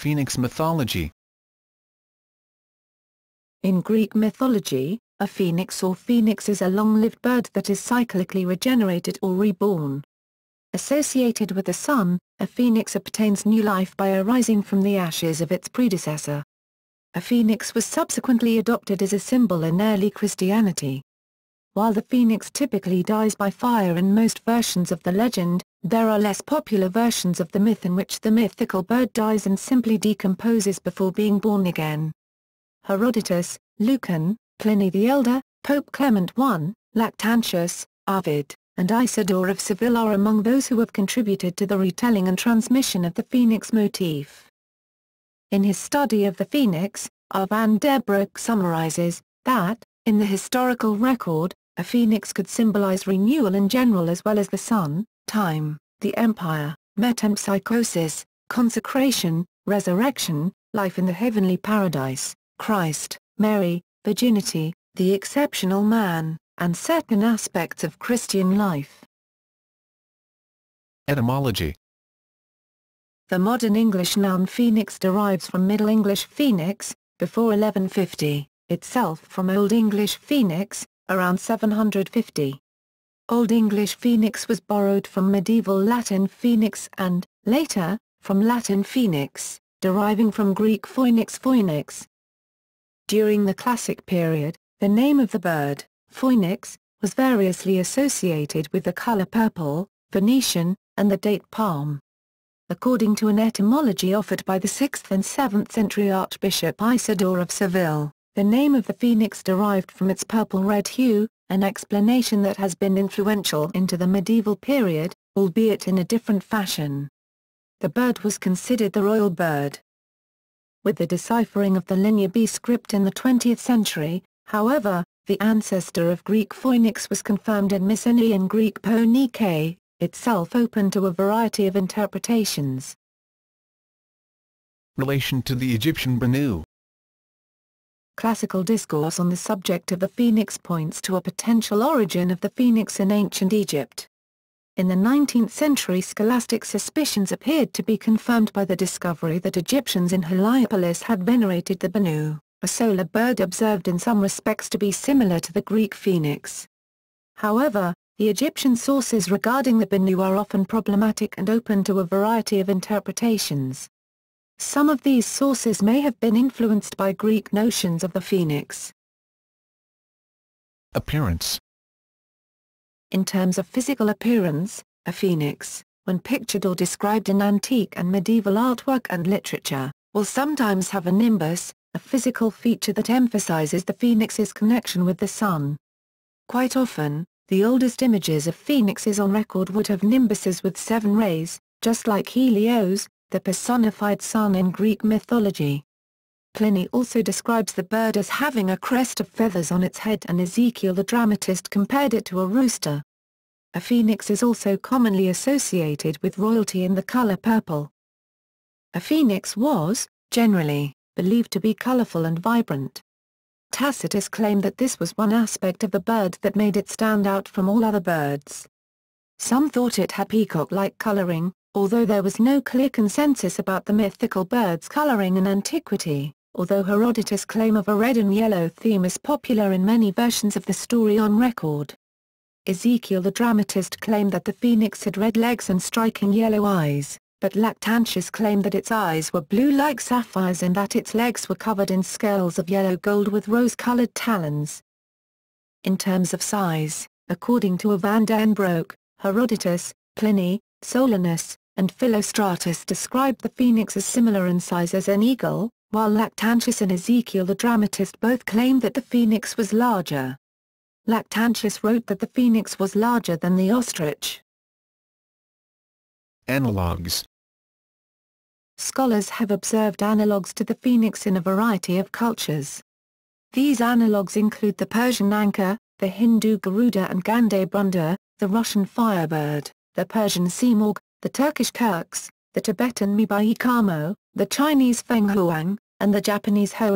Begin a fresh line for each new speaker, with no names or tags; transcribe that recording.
Phoenix mythology.
In Greek mythology, a phoenix or phoenix is a long-lived bird that is cyclically regenerated or reborn. Associated with the sun, a phoenix obtains new life by arising from the ashes of its predecessor. A phoenix was subsequently adopted as a symbol in early Christianity. While the phoenix typically dies by fire in most versions of the legend, there are less popular versions of the myth in which the mythical bird dies and simply decomposes before being born again. Herodotus, Lucan, Pliny the Elder, Pope Clement I, Lactantius, Ovid, and Isidore of Seville are among those who have contributed to the retelling and transmission of the phoenix motif. In his study of the phoenix, R. van der Broek summarizes that, in the historical record, a phoenix could symbolize renewal in general as well as the sun, time, the empire, metempsychosis, consecration, resurrection, life in the heavenly paradise, Christ, Mary, virginity, the exceptional man, and certain aspects of Christian life.
Etymology.
The modern English noun phoenix derives from Middle English phoenix, before 1150, itself from Old English phoenix, around 750. Old English phoenix was borrowed from medieval Latin phoenix and, later, from Latin phoenix, deriving from Greek phoinix. During the Classic period, the name of the bird, phoenix, was variously associated with the color purple, Phoenician, and the date palm. According to an etymology offered by the 6th and 7th century Archbishop Isidore of Seville, the name of the phoenix derived from its purple-red hue, an explanation that has been influential into the medieval period, albeit in a different fashion. The bird was considered the royal bird. With the deciphering of the Linear B script in the 20th century, however, the ancestor of Greek phoenix was confirmed in Mycenaean Greek Ponike, itself open to a variety of interpretations.
Relation to the Egyptian Benu.
Classical discourse on the subject of the phoenix points to a potential origin of the phoenix in ancient Egypt. In the 19th century, scholastic suspicions appeared to be confirmed by the discovery that Egyptians in Heliopolis had venerated the Benu, a solar bird observed in some respects to be similar to the Greek phoenix. However, the Egyptian sources regarding the Benu are often problematic and open to a variety of interpretations. Some of these sources may have been influenced by Greek notions of the phoenix.
Appearance.
In terms of physical appearance, a phoenix, when pictured or described in antique and medieval artwork and literature, will sometimes have a nimbus, a physical feature that emphasizes the phoenix's connection with the sun. Quite often, the oldest images of phoenixes on record would have nimbuses with 7 rays, just like Helios, the personified sun in Greek mythology. Pliny also describes the bird as having a crest of feathers on its head, and Ezekiel the dramatist compared it to a rooster. A phoenix is also commonly associated with royalty in the color purple. A phoenix was, generally, believed to be colorful and vibrant. Tacitus claimed that this was one aspect of the bird that made it stand out from all other birds. Some thought it had peacock-like coloring, although there was no clear consensus about the mythical bird's coloring in antiquity, although Herodotus' claim of a red and yellow theme is popular in many versions of the story on record. Ezekiel the dramatist claimed that the phoenix had red legs and striking yellow eyes, but Lactantius claimed that its eyes were blue like sapphires and that its legs were covered in scales of yellow gold with rose-colored talons. In terms of size, according to van den Broek, Herodotus, Pliny, Solinus, and Philostratus described the phoenix as similar in size as an eagle, while Lactantius and Ezekiel the dramatist both claimed that the phoenix was larger. Lactantius wrote that the phoenix was larger than the ostrich.
Analogues.
Scholars have observed analogues to the phoenix in a variety of cultures. These analogues include the Persian anka, the Hindu Garuda and Gandebrunda, the Russian firebird, the Persian simurgh, the Turkish kirks, the Tibetan mibai kamo, the Chinese fenghuang, and the Japanese ho.